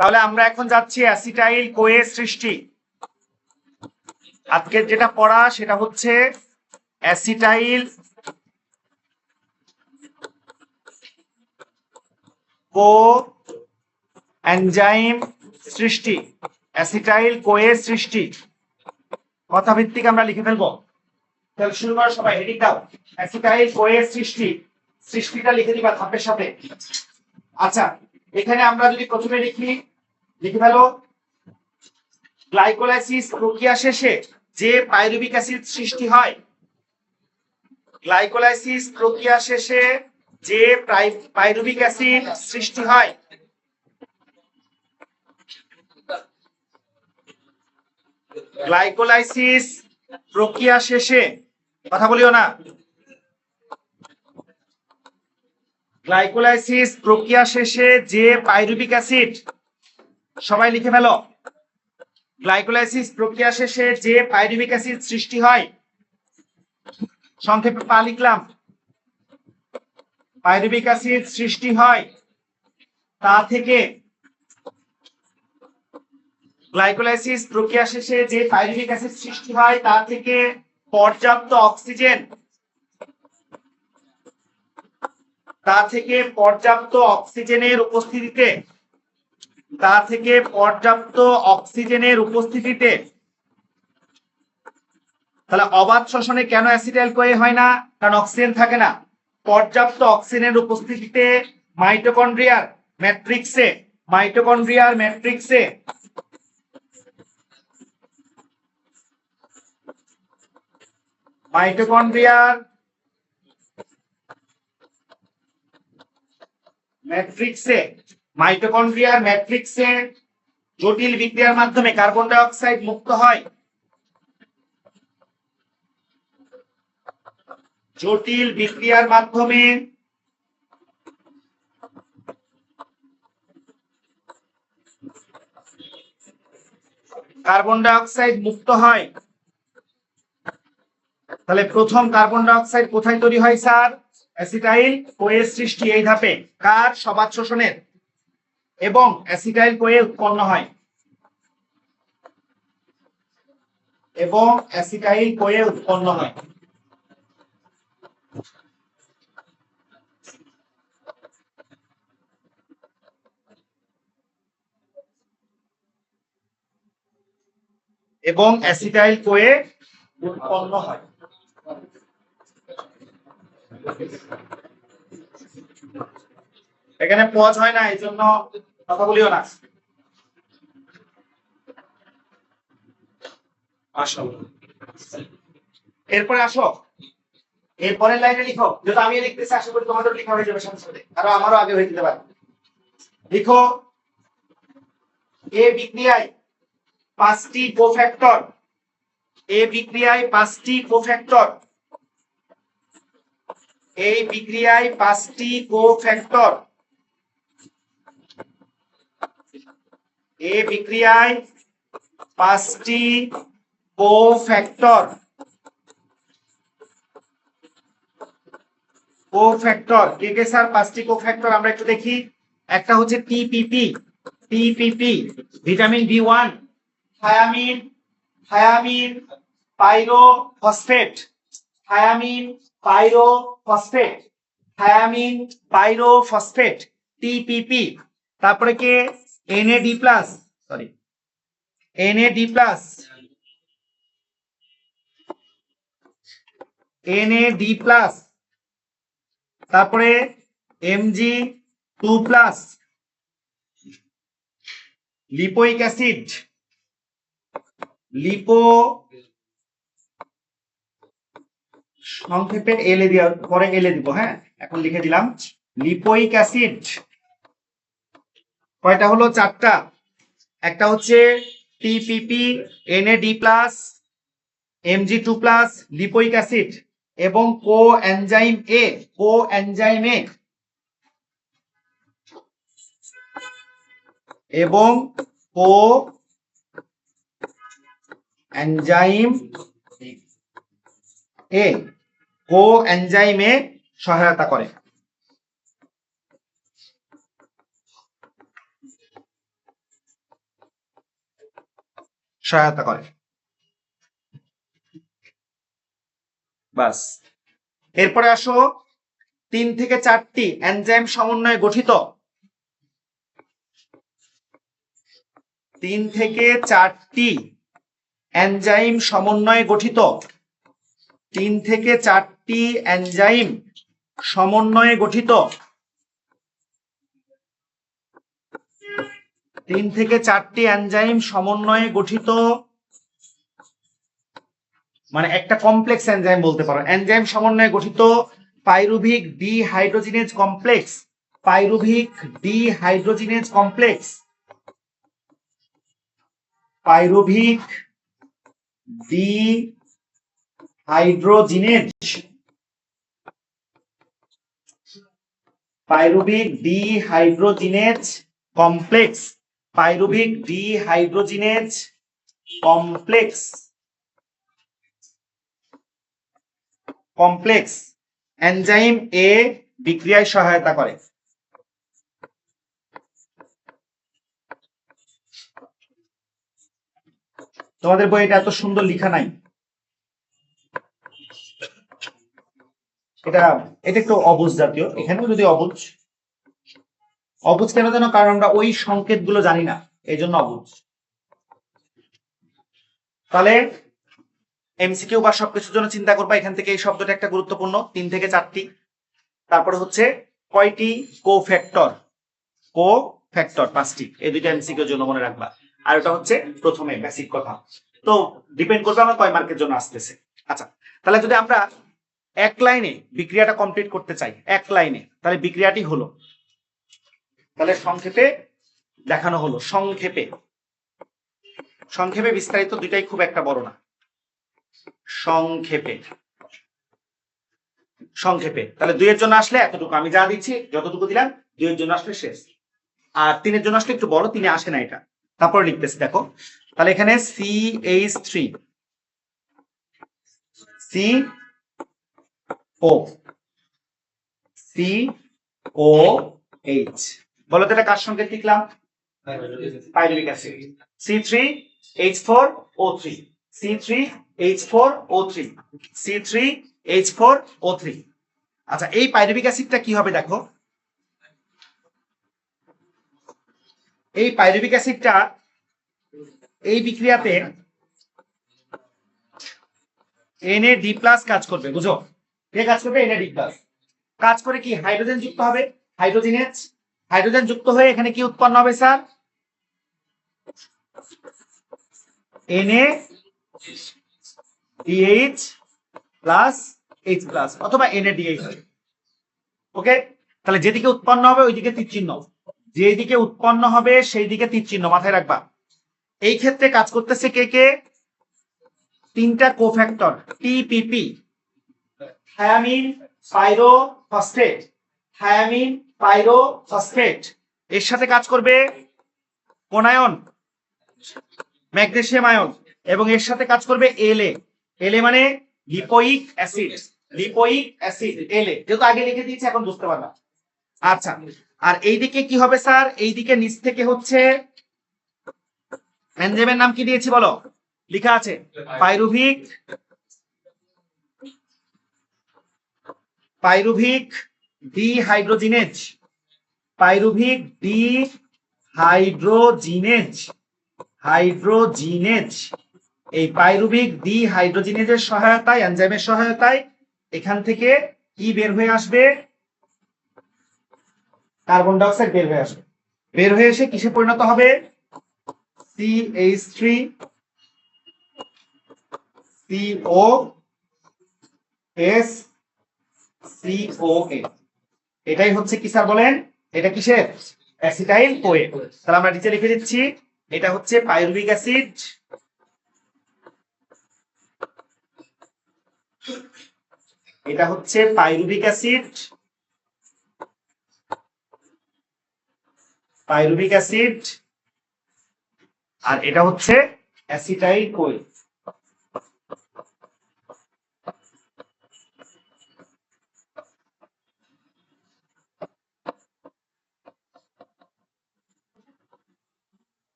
তাহলে আমরা এখন যাচ্ছি অ্যাসিটাইল কোয়ে সৃষ্টি। আজকের যেটা পড়া সেটা হচ্ছে অ্যাসিটাইল কো এনজাইম সৃষ্টি, অ্যাসিটাইল কোয়ে সৃষ্টি। কথা ভিত্তিক আমরা লিখে ফেলবো। তাহলে শুরু করো সবাই, হেডিং দাও অ্যাসিটাইল কোয়ে সৃষ্টি। সৃষ্টিটা লিখে দিবা ধাপের সাথে। আচ্ছা, এখানে আমরা যদি প্রথমে লিখে ফেলো গ্লাইকোলাইসিস প্রক্রিয়া শেষে যে পাইরুভিক অ্যাসিড সৃষ্টি হয়, গ্লাইকোলাইসিস প্রক্রিয়া শেষে যে পাইরুভিক অ্যাসিড সৃষ্টি হয়, গ্লাইকোলাইসিস প্রক্রিয়া শেষে, কথা বলিও না, গ্লাইকোলাইসিস প্রক্রিয়া শেষে যে পাইরুভিক অ্যাসিড, সবাই লিখে ফেলো, গ্লাইকোলাইসিস প্রক্রিয়া শেষে যে পাইরুভিক অ্যাসিড সৃষ্টি হয়, সংক্ষেপে পা লিখলাম, পাইরুভিক অ্যাসিড সৃষ্টি হয়, তা থেকে গ্লাইকোলাইসিস প্রক্রিয়া শেষে যে পাইরুভিক অ্যাসিড সৃষ্টি হয় তা থেকে পর্যাপ্ত অক্সিজেন, অক্সিজেনের উপস্থিতিতে, তাহলে অবাধ শ্বসনে কেন অ্যাসিটাইল কোয়ে হয় না? কারণ অক্সিজেন থাকে না। পর্যাপ্ত অক্সিজেনের উপস্থিতিতে মাইটোকন্ড্রিয়ার ম্যাট্রিক্সে জটিল বিক্রিয়ার মাধ্যমে কার্বন ডাই অক্সাইড মুক্ত হয়। জটিল বিক্রিয়ার মাধ্যমে কার্বন ডাই অক্সাইড মুক্ত হয়। তাহলে প্রথম কার্বন ডাই অক্সাইড কোথায় তৈরি হয় স্যার? অ্যাসিটাইল কোয়ে সৃষ্টি এই ধাপে। কার? সবাত শোষণের। এবং অ্যাসিটাইল কোয়ে উৎপন্ন হয়। এখানে পজ হয় না, এই জন্য কথা বলিও না। এরপরে আসো, এরপরের লাইনে লিখো, যেটা আমি লিখতেছি আশা করি তোমাদের লেখা হয়ে যাবে সাথে সাথে, আর আমারও আগে হয়ে যেতে পারে। লিখো এই বিক্রিয়ায় পাঁচটি কোফ্যাক্টর, এই বিক্রিয়ায় পাঁচটি কোফ্যাক্টর, কোফ্যাক্টর কে কে স্যার? পাঁচটি কোফ্যাক্টর আমরা একটু দেখি। একটা হচ্ছে TPP, vitamin B one, thymine pyrophosphate, TPP. তারপরে কে? এনএডি প্লাস, তারপরে Mg2+, লিপোইক অ্যাসিড, সংক্ষেপে এল এ দেওয়ার পরে এলে দিব। হ্যাঁ, এখন লিখে দিলাম লিপোইক অ্যাসিড। কয়টা হলো? চারটা। একটা হচ্ছে TPP, NAD+, Mg2+, lipoic acid এবং কোএনজাইম কোএনজাইমে সহায়তা করে। সহায়তা করে। বাস, এরপরে আসো 3 থেকে 4টি এনজাইম সমন্বয়ে গঠিত 3 থেকে 4টি এনজাইম সমন্বয়ে গঠিত 3 থেকে 4টি এনজাইম সমন্বয়ে গঠিত 3 থেকে 4টি এনজাইম সমন্বয়ে গঠিত মানে একটা কমপ্লেক্স এনজাইম বলতে পারো। এনজাইম সমন্বয়ে গঠিত pyruvic dehydrogenase complex, pyruvic dehydrogenase complex, pyruvic dehydrogenase, pyruvic dehydrogenase complex, pyruvic dehydrogenase complex, complex enzyme এ বিক্রিয়ায় সহায়তা করে। তোমাদের বইটা এত সুন্দর লেখা নাই, এটা এটা একটু অবুঝ জাতীয়, এখানেও যদি অবুঝ অবুঝ কেন জানো, কারণ আমরা ওই সংকেত গুলো জানি না, এই জন্য অবুঝ। তাহলে এমসিকিউ বা সবকিছুর জন্য চিন্তা করবা, এখান থেকে এই শব্দটা একটা গুরুত্বপূর্ণ, 3 থেকে 4টি। তারপরে হচ্ছে কয়টি কোফ্যাক্টর, কোফ্যাক্টর 5টি, এই দুইটা এমসিকিউর জন্য মনে রাখবা। আর এটা হচ্ছে প্রথমে বেসিক কথা, তো ডিপেন্ড করবে আমার কয় মার্কের জন্য আসতেছে। আচ্ছা, তাহলে যদি আমরা এক লাইনে বিক্রিয়াটা কমপ্লিট করতে চাই, এক লাইনে, তাহলে বিক্রিয়াটি হলো, তাহলে সংক্ষেপে দেখানো হলো, সংক্ষেপে, সংক্ষেপে বিস্তারিত দুইটাই খুব একটা বড় না, সংক্ষেপে, সংক্ষেপে। তাহলে 2 এর জন্য আসলে এতটুকু আমি যা দিচ্ছি, যতটুকু দিলাম 2 এর জন্য আসলে শেষ। আর 3 এর জন্য আসলে একটু বড়, 3 এ আসে না এটা, তারপরে লিখতেছি দেখো। তাহলে এখানে CH3 CO COH, বলো তো এটা কার সংকেত লিখলাম? Pyruvic acid. C3H4O3, C3H4O3, C3H4O3। আচ্ছা, এই পাইরুভিক অ্যাসিডটা কি হবে দেখো, এই পাইরুভিক অ্যাসিডটা এই বিক্রিয়াতে NAD+ কাজ করবে, বুঝো? কে কাজ করবে? NAD+। কাজ করে কি হাইড্রোজেন যুক্ত হবে, হাইড্রোজিনেজ, হাইড্রোজেন যুক্ত হয়ে এখানে কি উৎপন্ন হবে স্যার? NADH+H+ অথবা NADH। ওকে, তাহলে যেদিকে উৎপন্ন হবে ওইদিকে তীর চিহ্ন, যেদিকে উৎপন্ন হবে সেই দিকে তীর চিহ্ন, মাথায় রাখবা। এই ক্ষেত্রে কাজ করতেছে কে কে? 3টা cofactor, TPP, thymine pyrophosphate, thymine pyrophosphate. এর সাথে কাজ করবে কোন আয়ন? Magnesium ion. এবং এর সাথে কাজ করবে LA, LA মানে lipoic acid, lipoic acid LA, যেহেতু আগে লিখে দিয়েছি এখন বুঝতে পারবা। আচ্ছা, আর এইদিকে কি হবে স্যার? এইদিকে নিচ থেকে হচ্ছে এনজাইমের নাম কি দিয়েছি বলো? লেখা আছে pyruvic, pyruvic dehydrogenase, pyruvic dehydrogenase, hydrogenase. এই পাইরুভিক ডিহাইড্রোজিনেজের সহায়তায়, এনজাইমের সহায়তায় এখান থেকে কি বের হয়ে আসবে? কার্বন ডাই অক্সাইড বের হয়ে আসবে। বের হয়ে এসে কিসে পরিণত হবে? CH3COS এটাই হচ্ছে কি স্যার বলেন? এটা কিসের? Acetyl CoA. তাহলে আমরা নিচে লিখে দিচ্ছি, এটা হচ্ছে পাইরুভিক অ্যাসিড, এটা হচ্ছে পাইরুভিক অ্যাসিড, পাইরুভিক অ্যাসিড, আর এটা হচ্ছে অ্যাসিটাইল কোয়ে।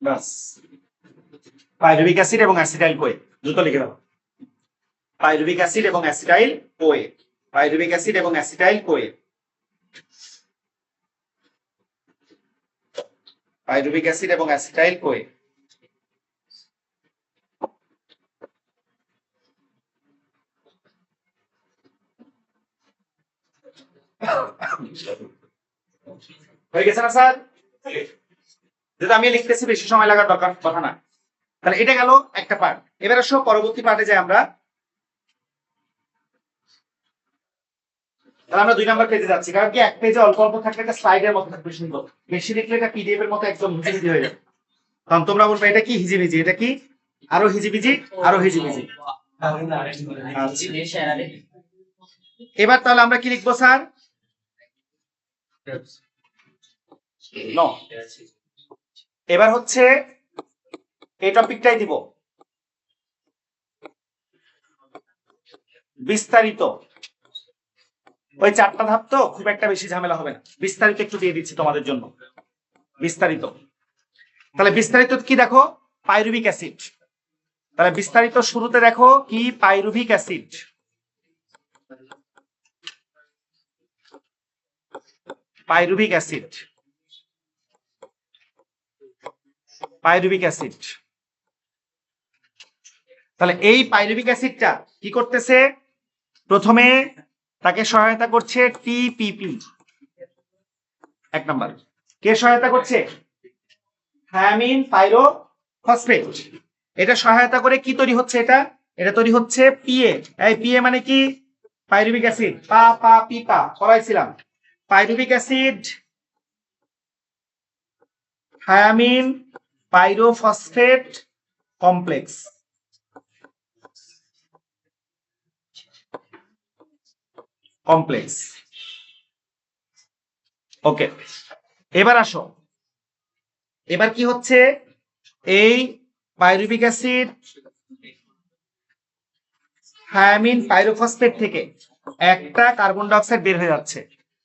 বাস, পাইরুভিক অ্যাসিড এবং অ্যাসিটাইল কোয়ে, দ্রুত লিখে দাও। পাইরুভিক অ্যাসিড এবং অ্যাসিটাইল কোয়ে, পাইরুভিক অ্যাসিড এবং অ্যাসিটাইল কোয়ে, পাইরুভিক অ্যাসিড এবং অ্যাসিটাইল কোয়ে। হয়ে গেছে না স্যার? যেটা আমি লিখতেছি বেশি সময় লাগার দরকার কথা না। তাহলে এটা গেল একটা পার্ট। এবার আসো পরবর্তী পার্টে যাই আমরা। তাহলে আমরা 2 নাম্বার পেজে যাচ্ছি, কারণ কি এক পেজে অল্প অল্প থাকলে একটা স্লাইডের মতো থাকবে সুন্দর, বেশি লিখলে এটা পিডিএফ এর মতো একদম হিজিবিজি হয়ে যাবে। কারণ তোমরা বলবে এটা কি হিজিবিজি, এটা কি আরো হিজিবিজি, আরো হিজিবিজি। এবার তাহলে আমরা কি লিখবো স্যার? নো, এবার হচ্ছে এই টপিকটাই দিব, বিস্তারিত। ওই 4টা ধাপ তো খুব একটা বেশি ঝামেলা হবে না, বিস্তারিত একটু দিয়ে দিচ্ছি তোমাদের জন্য। বিস্তারিত, তাহলে বিস্তারিত কি দেখো? Pyruvic acid. তাহলে বিস্তারিত শুরুতে দেখো কি? Pyruvic acid. Pyruvic acid, pyruvic acid. তাহলে এই পাইরুভিক অ্যাসিডটা কি করতেছে? প্রথমে তাকে সহায়তা করছে টিপিপি। 1 নাম্বার কে সহায়তা করছে? Thymine pyrophosphate. এটা সহায়তা করে কি তৈরি হচ্ছে? এটা তৈরি হচ্ছে পিএ। এই পিএ মানে কি? Pyruvic acid. পিপা পড়াইছিলাম। Pyruvic acid, thiamine pyrophosphate complex. Complex, okay. এবার আসো, এবার কি হচ্ছে? এই পাইরুভিক অ্যাসিড থায়ামিন পাইরোফসফেট থেকে একটা কার্বন ডাই অক্সাইড বের হয়ে যাচ্ছে।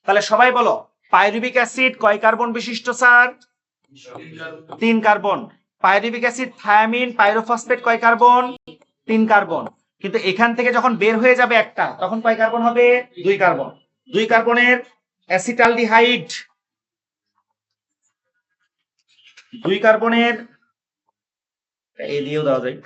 তাহলে সবাই বলো, পাইরুভিক অ্যাসিড কয় কার্বন বিশিষ্ট sir? 3 carbon. Pyruvic acid thiamine pyrophosphate কয় কার্বন? 3 কার্বন। কিন্তু এখান থেকে যখন বের হয়ে যাবে একটা, তখন কয় কার্বন হবে? 2 কার্বন। 2 কার্বনের অ্যাসিটালডিহাইড, 2 কার্বনের এই দিয়েও দেওয়া যায়।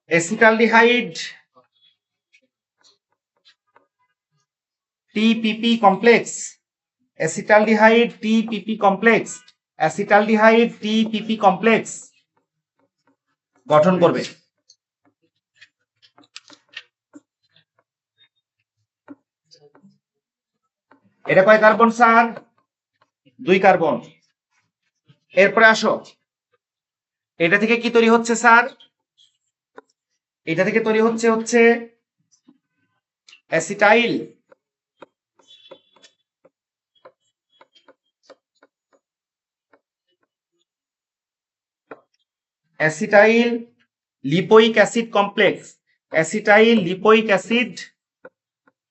Acetaldehyde TPP complex, acetaldehyde TPP complex, acetaldehyde TPP complex গঠন করবে। এটা কয় কার্বন স্যার? 2 কার্বন। এরপরে আসো, এটা থেকে কি তৈরি হচ্ছে স্যার? এটা থেকে তৈরি হচ্ছে acetyl, acetyl lipoic acid complex, acetyl lipoic acid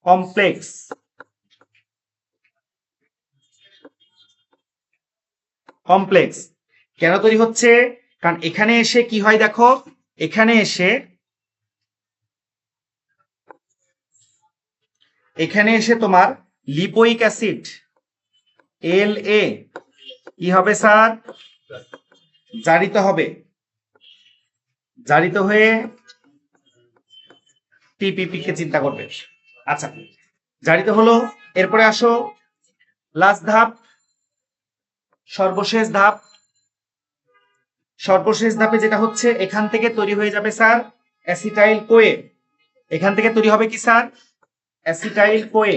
complex. Complex কেন তৈরি হচ্ছে? কারণ এখানে এসে কি হয় দেখো, এখানে এসে তোমার লিপোইক অ্যাসিড এলএ কি হবে স্যার? জারিত হবে, জারিত হয়ে টিপিপি কে চিন্তা করবে। আচ্ছা, জারিত হলো। এরপরে আসো লাস্ট ধাপ, সর্বশেষ ধাপ। সর্বশেষ ধাপে যেটা হচ্ছে, এখান থেকে তৈরি হয়ে যাবে স্যার অ্যাসিটাইল কোয়ে। এখান থেকে তৈরি হবে কি sir? Acetyl CoA.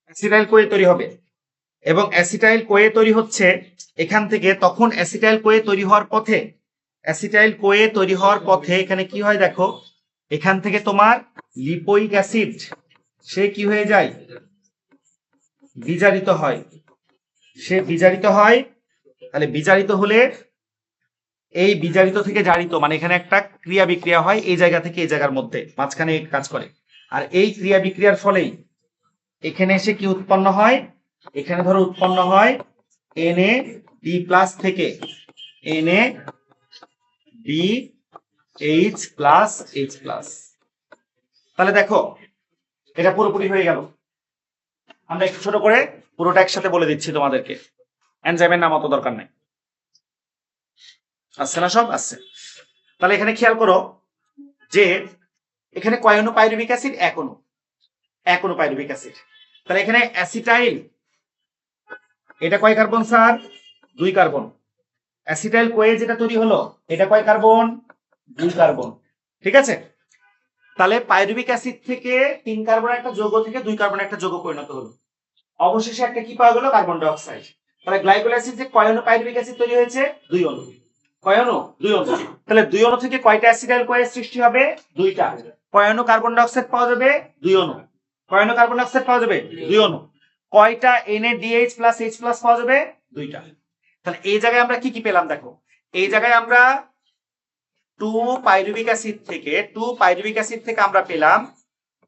Acetyl CoA তৈরি হবে, এবং অ্যাসিটাইল কোয়ে তৈরি হচ্ছে এখান থেকে। তখন অ্যাসিটাইল কোয়ে তৈরি হওয়ার পথে, অ্যাসিটাইল কোয়ে তৈরি হওয়ার পথে এখানে কি হয় দেখো, এখান থেকে তোমার লিপোইক অ্যাসিড সে কি হয়ে যায়? বিজারিত হয়। সে বিজারিত হয়, তাহলে বিজারিত হলে এই বিজারিত থেকে জারিত মানে এখানে একটা ক্রিয়া বিক্রিয়া হয় এই জায়গা থেকে এই জায়গার মধ্যে মাঝখানে কাজ করে। আর এই ক্রিয়া বিক্রিয়ার ফলেই এখানে এসে কি উৎপন্ন হয়, এখানে ধরো উৎপন্ন হয় NAD+ থেকে NADH+H+। তাহলে দেখো এটা পুরোপুরি হয়ে গেল। আমরা একটু ছোট করে পুরোটা একসাথে বলে দিচ্ছি তোমাদেরকে, এনজাইমের নাম অত দরকার নাই। আসছে না? সব আসছে। তাহলে এখানে খেয়াল করো যে এখানে কয় অণু পাইরুভিক অ্যাসিড? এক অণু পাইরুভিক অ্যাসিড। তাহলে এখানে অ্যাসিটাইল, এটা কয় carbon sir? 2 carbon. Acetyl CoA যেটা তৈরি হলো এটা কয় কার্বন? 2 কার্বন। ঠিক আছে, তাহলে পাইরুভিক অ্যাসিড থেকে 3 কার্বন একটা যৌগ থেকে 2 কার্বন একটা যৌগ পরিণত হলো, অবশেষে একটা কি পাওয়া গেল? Carbon die oxide. তাহলে গ্লাইকোল অ্যাসিড যে কয় অণু পাইরুভিক অ্যাসিড তৈরি হয়েছে? 2 অণু। কয় অণু? 2 অণু। তাহলে 2 অণু থেকে কয়টা অ্যাসিটাইল কোয়ে সৃষ্টি হবে? 2টা। কয় অণু কার্বন ডাই অক্সাইড পাওয়া যাবে? 2 অণু। কয় অণু কার্বন ডাই অক্সাইড পাওয়া যাবে? 2 অণু। কয়টা NADH+H+ পাওয়া যাবে? 2টা। তাহলে এই জায়গায় আমরা কি কি পেলাম দেখো, এই জায়গায় আমরা 2 পাইরুভিক অ্যাসিড থেকে আমরা পেলাম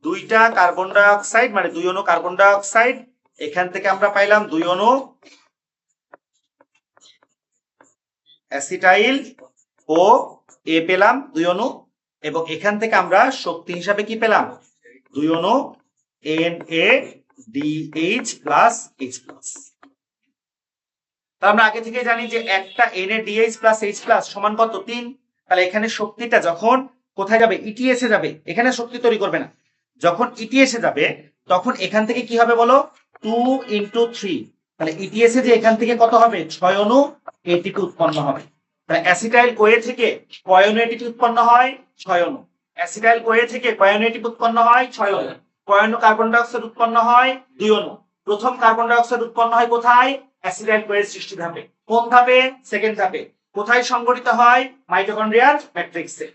2টা কার্বন ডাই অক্সাইড মানে 2 অণু কার্বন ডাই অক্সাইড। এখান থেকে আমরা পাইলাম 2 অণু অ্যাসিটাইল ও এ পেলাম 2 অণু, এবং এখান থেকে আমরা শক্তি হিসাবে কি পেলাম? 2 অণু NADH+H+। আমরা আগে থেকে জানি যে একটা NADH+H+ সমান কত? 3। তাহলে এখানে শক্তিটা যখন কোথায় যাবে? ETS এ যাবে, এখানে শক্তি তৈরি করবে না। যখন ETS এ যাবে তখন এখান থেকে কি হবে বলো? 2 × 3। তাহলে ETS এ যে এখান থেকে কত হবে? 6 অণু ATP উৎপন্ন হবে। তাহলে অ্যাসিটাইল কোয়ে থেকে কয় অণু ATP উৎপন্ন হয়? 6 অণু। অ্যাসিটাইল কোয়ে থেকে কয় অণু ATP উৎপন্ন হয়? 6 অণু। কয় অণু কার্বন ডাই অক্সাইড উৎপন্ন হয়? 2 অণু। প্রথম কার্বন ডাই অক্সাইড উৎপন্ন হয় কোথায়? অ্যাসিটাইল কোয়ের সৃষ্টি ধাপে। কোন ধাপে? সেকেন্ড ধাপে। কোথায় সংঘটিত হয়? মাইটোকন্ড্রিয়ার ম্যাট্রিক্সে।